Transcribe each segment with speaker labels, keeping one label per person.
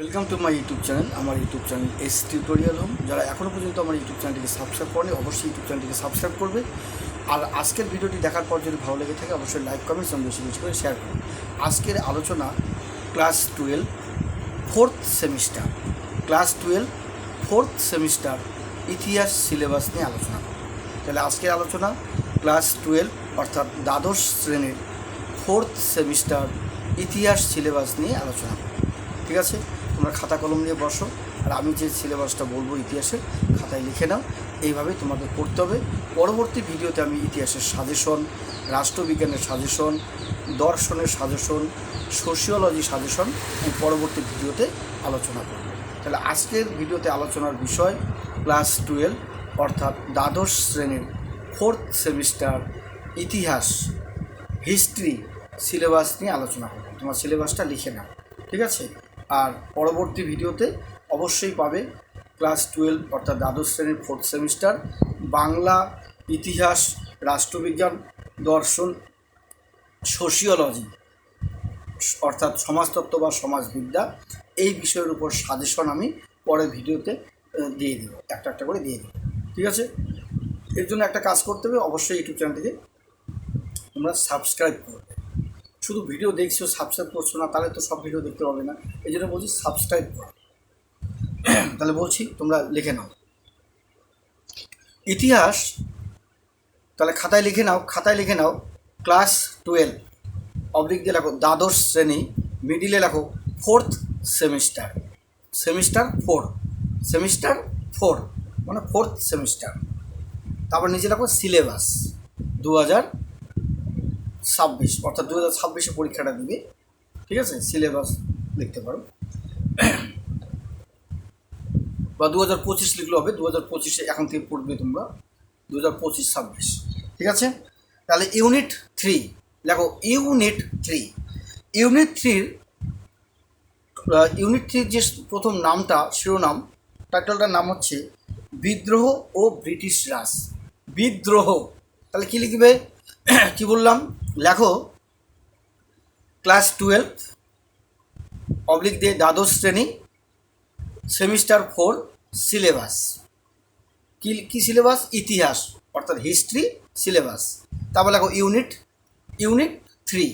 Speaker 1: Welcome to my YouTube channel. আমার YouTube channel S tutorial home. যারা এখনও পর্যন্ত আমার ইউটিউব চ্যানেলটিকে সাবস্ক্রাইব করেনি অবশ্যই ইউটিউব চ্যানেলটিকে সাবস্ক্রাইব করবে। আর আজকের ভিডিওটি দেখার পর যদি ভালো লেগে থাকে অবশ্যই লাইক কমেন্টস এবং বেশি বেশি করে শেয়ার করুন। আজকের আলোচনা ক্লাস 12 ফোর্থ সেমিস্টার ইতিহাস সিলেবাস নিয়ে আলোচনা করব। তাহলে আজকের আলোচনা ক্লাস 12 অর্থাৎ দ্বাদশ শ্রেণীর ফোর্থ সেমিস্টার ইতিহাস সিলেবাস নিয়ে আলোচনা করব। ঠিক আছে, তোমরা খাতা কলম নিয়ে বসো, আর আমি যে সিলেবাসটা বলবো ইতিহাসের খাতায় লিখে নাও। এইভাবে তোমাদের পড়তে হবে। পরবর্তী ভিডিওতে আমি ইতিহাসের সাজেশন, রাষ্ট্রবিজ্ঞানের সাজেশন, দর্শনের সাজেশন, সোশিওলজি সাজেশন আমি পরবর্তী ভিডিওতে আলোচনা করব। তাহলে আজকের ভিডিওতে আলোচনার বিষয় ক্লাস 12 অর্থাৎ দ্বাদশ শ্রেণীর ফোর্থ সেমিস্টার ইতিহাস হিস্ট্রি সিলেবাস নিয়ে আলোচনা করব। তোমার সিলেবাসটা লিখে নাও, ঠিক আছে। আর পরবর্তী ভিডিওতে অবশ্যই পাবে ক্লাস 12 অর্থাৎ দ্বাদশ শ্রেণীর ফোর্থ সেমিস্টার বাংলা, ইতিহাস, রাষ্ট্রবিজ্ঞান, দর্শন, সোশিওলজি অর্থাৎ সমাজতত্ত্ব বা সমাজবিদ্যা এই বিষয়ের উপর সাজেশন আমি পরের ভিডিওতে দিয়ে দেবো, একটা একটা করে দিয়ে দেবো, ঠিক আছে। এর জন্য একটা কাজ করতে হবে, অবশ্যই ইউটিউব চ্যানেলটিকে তোমরা সাবস্ক্রাইব করবে। শুধু ভিডিও দেখছো সাবস্ক্রাইব করছো না, তাহলে তো সব ভিডিও দেখতে পাবে না। এই জন্য বলছি সাবস্ক্রাইব করো। তাহলে বলছি তোমরা লিখে নাও ইতিহাস। তাহলে খাতায় লিখে নাও ক্লাস 12 অবলিক দিয়ে লেখো দ্বাদশ শ্রেণী, মিডিলে লেখো ফোর্থ সেমিস্টার 4 মানে ফোর্থ সেমিস্টার। তারপর নিচে লেখো সিলেবাস 2026 অর্থাৎ 2026 পরীক্ষাটা দিবে, ঠিক আছে। সিলেবাস লিখতে পারো বা 2025 লিখলেও হবে। 2025 এখন থেকে পড়বে তোমরা 2025-26, ঠিক আছে। তাহলে ইউনিট 3 দেখো, ইউনিট থ্রির যে প্রথম নামটা, শিরোনাম টাইটেলটার নাম হচ্ছে বিদ্রোহ ও ব্রিটিশ রাজ। বিদ্রোহ, তাহলে কী লিখবে কি বললাম, লেখো ক্লাস 12 অবলিক দিয়ে দ্বাদশ শ্রেণী সেমিস্টার 4 সিলেবাস। কি সিলেবাস? ইতিহাস অর্থাৎ হিস্ট্রি সিলেবাস। তারপর লেখো ইউনিট 3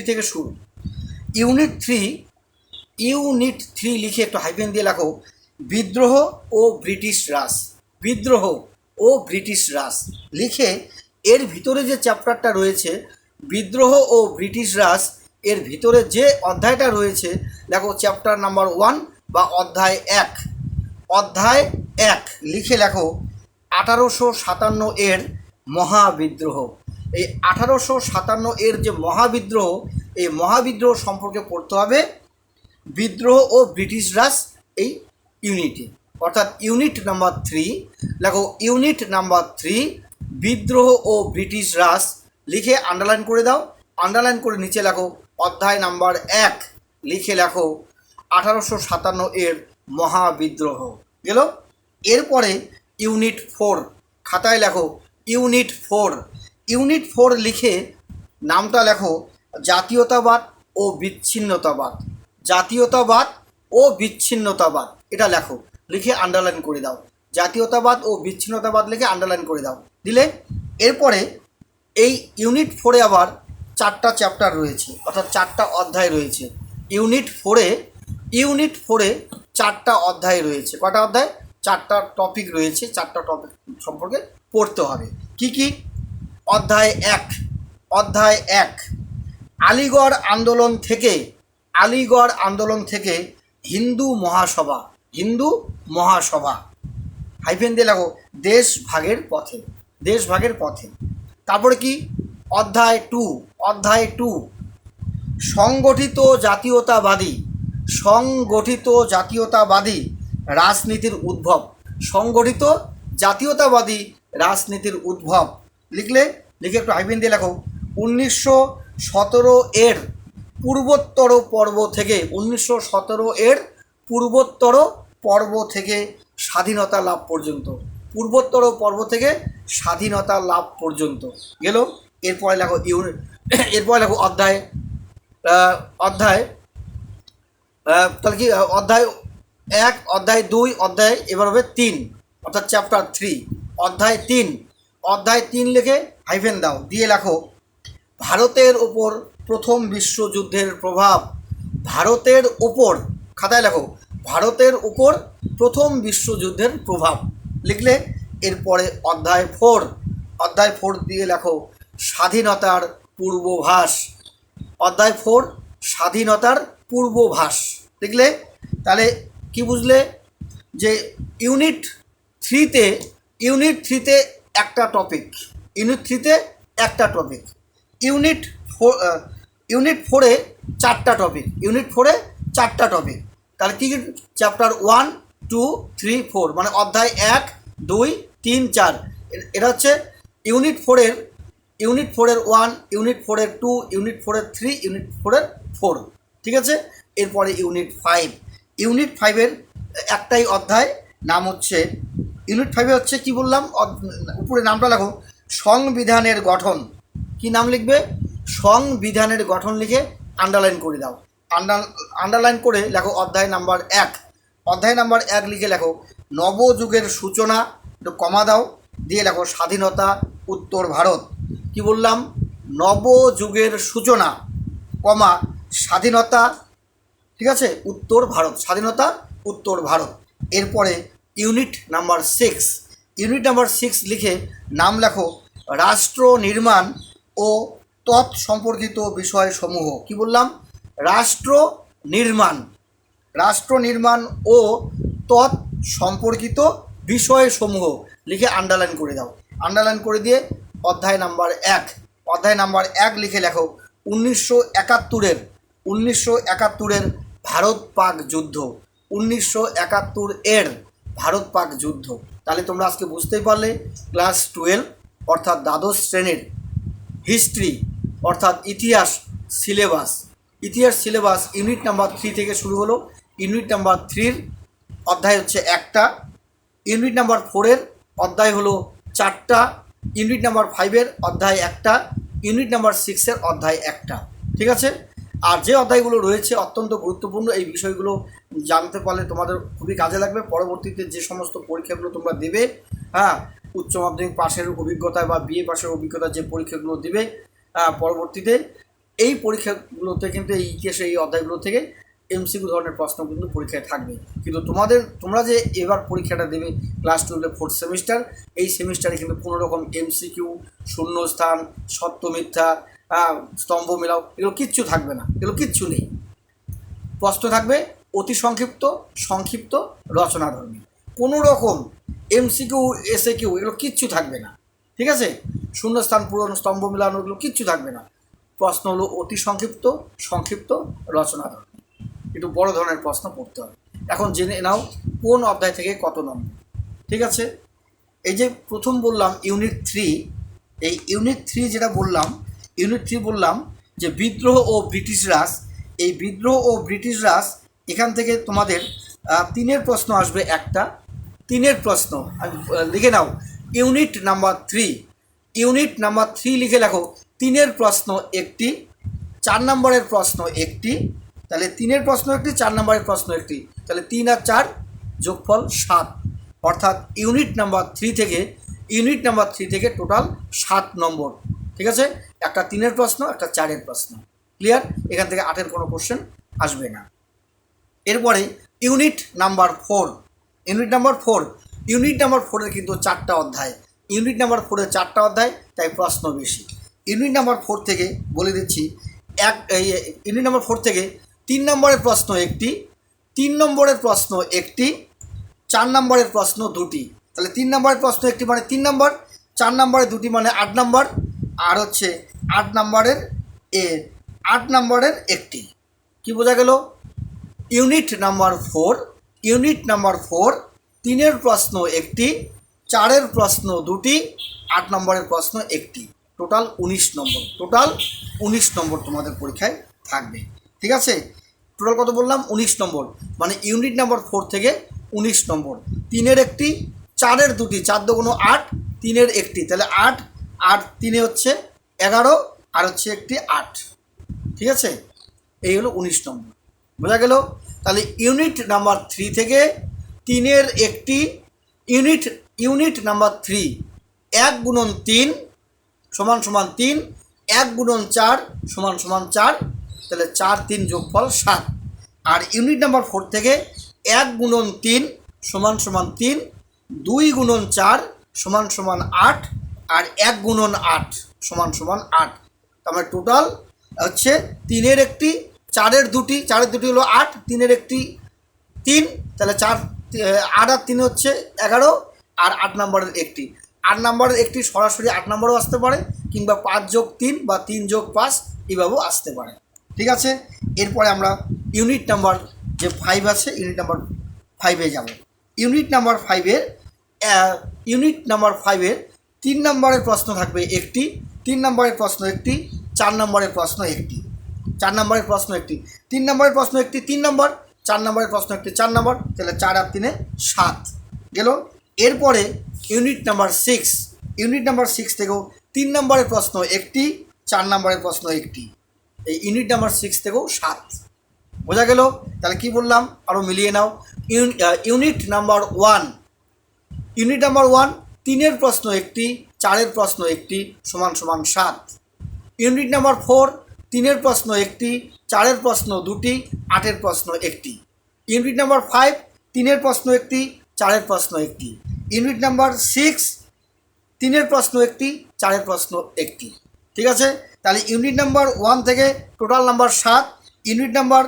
Speaker 1: থেকে শুরু। ইউনিট থ্রি লিখে একটু হাইফেন দিয়ে লেখো বিদ্রোহ ও ব্রিটিশ রাজ লিখে এর ভিতরে যে চ্যাপ্টারটা রয়েছে বিদ্রোহ ও ব্রিটিশ রাজ, এর ভিতরে যে অধ্যায়টা রয়েছে দেখো চ্যাপ্টার নাম্বার 1 বা অধ্যায় 1 লিখে লেখো 1857 এর মহাবিদ্রোহ। এই 1857 এর যে মহাবিদ্রোহ, এই মহাবিদ্রোহ সম্পর্কে পড়তে হবে বিদ্রোহ ও ব্রিটিশ রাজ এই ইউনিটে, অর্থাৎ ইউনিট নাম্বার 3 লেখো ইউনিট নাম্বার 3 বিদ্রোহ ও ব্রিটিশ রাজ লিখে আন্ডারলাইন করে দাও। আন্ডারলাইন করে নিচে লেখো অধ্যায় নাম্বার 1 লিখে লেখো 1857 এর মহাবিদ্রোহ গেল। এরপরে ইউনিট 4 খাতায় লেখো ইউনিট 4 লিখে নামটা লেখো জাতীয়তাবাদ ও বিচ্ছিন্নতাবাদ এটা লেখো, লিখে আন্ডারলাইন করে দাও। জাতীয়তাবাদ ও বিচ্ছিন্নতাবাদ লিখে আন্ডারলাইন করে দাও, দিলে এরপরে এই ইউনিট 4-এ আবার 4টা চ্যাপ্টার রয়েছে, অর্থাৎ 4টা অধ্যায় রয়েছে। ইউনিট 4-এ 4টা অধ্যায় রয়েছে। কটা অধ্যায়? 4টা টপিক রয়েছে। 4টা টপিক সম্পর্কে পড়তে হবে। কি? অধ্যায় 1 আলিগড় আন্দোলন থেকে হিন্দু মহাসভা হাইফেন দিয়ে লেখো দেশ ভাগের পথে। তারপরে কি অধ্যায় 2 সংগঠিত জাতীয়তাবাদী রাজনীতির উদ্ভব। লিখে একটু হাইফেন দিয়ে লেখো 1917 এর পূর্বোত্তর পর্ব থেকে স্বাধীনতা লাভ পর্যন্ত গেল। এরপরে লেখো অধ্যায় তাহলে কি অধ্যায় 1, অধ্যায় 2, অধ্যায় এবার হবে 3, অর্থাৎ চ্যাপ্টার 3, অধ্যায় 3। অধ্যায় 3 লিখে হাইফেন দাও, দিয়ে লেখো ভারতের ওপর প্রথম বিশ্বযুদ্ধের প্রভাব। ভারতের ওপর, খাতায় লেখো ভারতের ওপর প্রথম বিশ্বযুদ্ধের প্রভাব লিখলে এরপরে অধ্যায় 4, অধ্যায় 4 দিয়ে লেখো স্বাধীনতার পূর্বভাস। অধ্যায় 4 স্বাধীনতার পূর্বভাস লিখলে তাহলে কি বুঝলে যে ইউনিট 3তে একটা টপিক, ইউনিট 3তে একটা টপিক, ইউনিট 4-এ 4টা টপিক, ইউনিট 4-এ 4টা টপিক। তাহলে কি চ্যাপ্টার 1, 2, 3, 4 মানে অধ্যায় 1, 2, 3, 4 এটা হচ্ছে ইউনিট 4-এর 1, ইউনিট 4-এর 2, ইউনিট 4-এর 3, ইউনিট 4-এর 4, ঠিক আছে। এরপরে ইউনিট 5, ইউনিট 5-এর একটাই অধ্যায়, নাম হচ্ছে ইউনিট 5-এ হচ্ছে কি বললাম, উপরে নামটা লেখো সংবিধানের গঠন। কি নাম লিখবে? সংবিধানের গঠন লিখে আন্ডারলাইন করে দাও। আন্ডারলাইন করে লেখো অধ্যায় নাম্বার 1, অধ্যায় নাম্বার 1 লিখে লেখো নবযুগের সূচনা, একটু কমা দাও, দিয়ে লেখো স্বাধীনতা উত্তর ভারত। কি বললাম? নবযুগের সূচনা, কমা স্বাধীনতা, ঠিক আছে, উত্তর ভারত, স্বাধীনতা উত্তর ভারত। এরপরে ইউনিট নাম্বার 6, ইউনিট নাম্বার 6 লিখে নাম লেখো রাষ্ট্র নির্মাণ ও তৎ সম্পর্কিত বিষয়সমূহ। কি বললাম? রাষ্ট্র নির্মাণ ও তৎ সম্পর্কিত বিষয়সমূহ লিখে আন্ডারলাইন করে দাও। আন্ডারলাইন করে দিয়ে অধ্যায় নাম্বার 1, অধ্যায় নাম্বার 1 লিখে লেখো 1971-এর ভারত পাক যুদ্ধ, 1971-এর ভারত পাক যুদ্ধ। তাহলে তোমরা আজকে বুঝতেই পারলে ক্লাস 12 অর্থাৎ দ্বাদশ শ্রেণীর হিস্ট্রি অর্থাৎ ইতিহাস সিলেবাস ইউনিট নাম্বার 3 থেকে শুরু হলো। ইউনিট নাম্বার 3-র অধ্যায় হচ্ছে 1টা, ইউনিট নাম্বার 4-এর অধ্যায় হলো 4টা, ইউনিট নাম্বার 5-এর অধ্যায় 1টা, ইউনিট নাম্বার 6-এর অধ্যায় 1টা, ঠিক আছে। আর যে অধ্যায়গুলো রয়েছে অত্যন্ত গুরুত্বপূর্ণ, এই বিষয়গুলো জানতে পারলে তোমাদের খুবই কাজে লাগবে। পরবর্তীতে যে সমস্ত পরীক্ষাগুলো তোমরা দেবে, হ্যাঁ, উচ্চ মাধ্যমিক পাশের অভিজ্ঞতায় বা বিএ পাশের অভিজ্ঞতা যে পরীক্ষাগুলো দেবে, পরবর্তীতে এই পরীক্ষাগুলোতে কিন্তু এই ইতিহাসের এই অধ্যায়গুলো থেকে এমসিকিউ ধরনের প্রশ্ন কিন্তু পরীক্ষায় থাকবে। কিন্তু তোমরা যে এবার পরীক্ষাটা দেবে ক্লাস 12-এর 4th সেমিস্টার, এই সেমিস্টারে কিন্তু কোনো রকম এমসিকিউ, শূন্যস্থান, সত্য মিথ্যা, স্তম্ভ মেলাও, এগুলো কিচ্ছু থাকবে না, এগুলো কিচ্ছু নেই। প্রশ্ন থাকবে অতি সংক্ষিপ্ত রচনাধর্মী, কোনো রকম এমসিকিউ, এসএকিউ এগুলো কিচ্ছু থাকবে না, ঠিক আছে। শূন্যস্থান পূরণ, স্তম্ভ মেলানো এগুলো কিচ্ছু থাকবে না। প্রশ্ন হলো অতি সংক্ষিপ্ত রচনাধর্মী, একটু বড় ধরনের প্রশ্ন পড়তে হবে। এখন জেনে নাও কোন অধ্যায় থেকে কত নম্বর, ঠিক আছে। এই যে প্রথম বললাম ইউনিট 3, এই ইউনিট 3 যেটা বললাম, ইউনিট 3 বললাম যে বিদ্রোহ ও ব্রিটিশ রাজ, এই বিদ্রোহ ও ব্রিটিশ রাজ এখান থেকে তোমাদের 3-এর প্রশ্ন আসবে একটা, 3-এর প্রশ্ন লিখে নাও ইউনিট নাম্বার 3, ইউনিট নাম্বার 3 লিখে লেখো 3-এর প্রশ্ন একটি, 4 নম্বরের প্রশ্ন একটি, তাহলে 3-এর প্রশ্ন একটি, 4 নম্বরের প্রশ্ন একটি, তাহলে 3 আর 4 যোগফল 7, অর্থাৎ ইউনিট নাম্বার 3 থেকে টোটাল 7 নম্বর, ঠিক আছে। একটা 3-এর প্রশ্ন, একটা 4-এর প্রশ্ন, ক্লিয়ার। এখান থেকে 8-এর কোনো কোশ্চেন আসবে না। এরপরে ইউনিট নাম্বার 4, ইউনিট নাম্বার 4-এর কিন্তু 4টা অধ্যায়, ইউনিট নাম্বার 4-এর 4টা অধ্যায়, তাই প্রশ্ন বেশি। ইউনিট নাম্বার 4 থেকে বলে দিচ্ছি ইউনিট নাম্বার 4 থেকে 3 নম্বরের প্রশ্ন একটি, 3 নম্বরের প্রশ্ন একটি, 4 নম্বরের প্রশ্ন দুটি, তাহলে 3 নম্বরের প্রশ্ন একটি মানে 3 নম্বর, 4 নম্বরের দুটি মানে 8 নম্বর, আর হচ্ছে 8 নম্বরের একটি। কি বোঝা গেল? ইউনিট নাম্বার 4, 3-এর প্রশ্ন একটি, 4-এর প্রশ্ন দুটি, 8 নম্বরের প্রশ্ন একটি, টোটাল 19 নম্বর তোমাদের পরীক্ষায় থাকবে, ঠিক আছে। টোটাল কত বললাম? 19 নম্বর, মানে ইউনিট নাম্বার 4 থেকে 19 নম্বর। 3-এর একটি, 4-এর দুটি, 4 দুগুণ 8, 3-এর একটি, তাহলে 8 আর 3-এ হচ্ছে 11, আর হচ্ছে একটি 8, ঠিক আছে। এই হলো 19 নম্বর, বোঝা গেল। তাহলে ইউনিট নাম্বার 3 থেকে 3-এর একটি ইউনিট নাম্বার 3 1 গুণন 3 সমান সমান 3, 1 গুণন 4 সমান সমান 4, তাহলে 4 3 যোগফল 7। আর ইউনিট নাম্বার 4 থেকে 1 গুণন 3 সমান সমান 3, 2 গুণন 4 সমান সমান 8, আর 1 গুণন 8 সমান সমান 8। তার মানে টোটাল হচ্ছে 3-এর একটি, 4-এর দুটি, 4-এর দুটি হলো 8, 3-এর একটি 3, তাহলে 4 8 আর 3 হচ্ছে 11, আর 8 নম্বরের একটি। 8 নম্বরের একটি সরাসরি 8 নম্বরও আসতে পারে, কিংবা 5 যোগ 3 বা 3 যোগ 5 এইভাবেও আসতে পারে। ঠিক আছে, এরপরে আমরা ইউনিট নাম্বার যে 5 আছে ইউনিট নাম্বার 5-এ যাব। ইউনিট নাম্বার 5-এর 3 নম্বরের প্রশ্ন থাকবে একটি, 3 নম্বরের প্রশ্ন একটি, 4 নম্বরের প্রশ্ন একটি, 4 নম্বরের প্রশ্ন একটি, 3 নম্বরের প্রশ্ন একটি 3 নম্বর, 4 নম্বরের প্রশ্ন একটি 4 নম্বর, তাহলে 4 আর 3 7 গেল। এরপরে ইউনিট নাম্বার 6 থেকেও 3 নম্বরের প্রশ্ন একটি, 4 নম্বরের প্রশ্ন একটি, এই ইউনিট নাম্বার 6 থেকেও 7 বোঝা গেল। তাহলে কি বললাম আরও মিলিয়ে নাও। ইউনিট নাম্বার 1 3-এর প্রশ্ন একটি, 4-এর প্রশ্ন একটি সমান সমান 7। ইউনিট নাম্বার 4 3-এর প্রশ্ন একটি, 4-এর প্রশ্ন দুটি, 8-এর প্রশ্ন একটি। ইউনিট নাম্বার 5 3-এর প্রশ্ন একটি, 4-এর প্রশ্ন একটি। ইউনিট নাম্বার 6 3-এর প্রশ্ন একটি, 4-এর প্রশ্ন একটি। ঠিক আছে, তাহলে ইউনিট নাম্বার 1 থেকে টোটাল নাম্বার 7, ইউনিট নাম্বার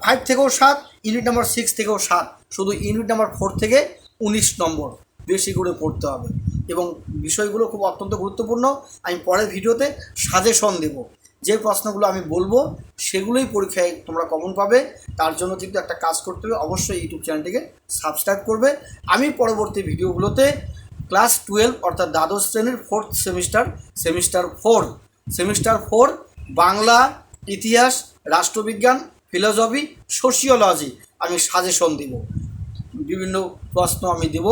Speaker 1: 5 থেকেও 7, ইউনিট নাম্বার 6 থেকেও 7, শুধু ইউনিট নাম্বার 4 থেকে 19 নম্বর বেশি করে পড়তে হবে। এবং বিষয়গুলো খুব অত্যন্ত গুরুত্বপূর্ণ। আমি পরের ভিডিওতে সাজেশন দেব, যে প্রশ্নগুলো আমি বলবো সেগুলোই পরীক্ষায় তোমরা কমন পাবে। তার জন্য কিন্তু একটা কাজ করতে হবে, অবশ্যই ইউটিউব চ্যানেলটিকে সাবস্ক্রাইব করবে। আমি পরবর্তী ভিডিওগুলোতে ক্লাস 12 অর্থাৎ দ্বাদশ শ্রেণীর 4th সেমিস্টার 4 বাংলা, ইতিহাস, রাষ্ট্রবিজ্ঞান, ফিলোসফি, সোশিওলজি আমি সাজেশন দেব। বিভিন্ন প্রশ্ন আমি দেব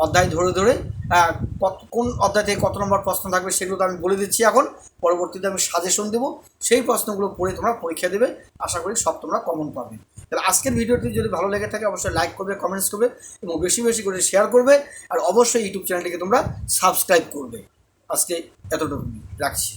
Speaker 1: অধ্যায় ধরে ধরে, কোন অধ্যায় থেকে কত নম্বর প্রশ্ন থাকবে সেগুলো তো আমি বলে দিচ্ছি এখন। পরবর্তীতে আমি সাজেশন দেবো, সেই প্রশ্নগুলো পড়ে তোমরা পরীক্ষা দেবে। আশা করি সব তোমরা কমন পাবে। তাহলে আজকের ভিডিওটি যদি ভালো লেগে থাকে অবশ্যই লাইক করবে, কমেন্টস করবে এবং বেশি বেশি করে শেয়ার করবে। আর অবশ্যই ইউটিউব চ্যানেলটিকে তোমরা সাবস্ক্রাইব করবে। আজকে এতটুকু রাখছি।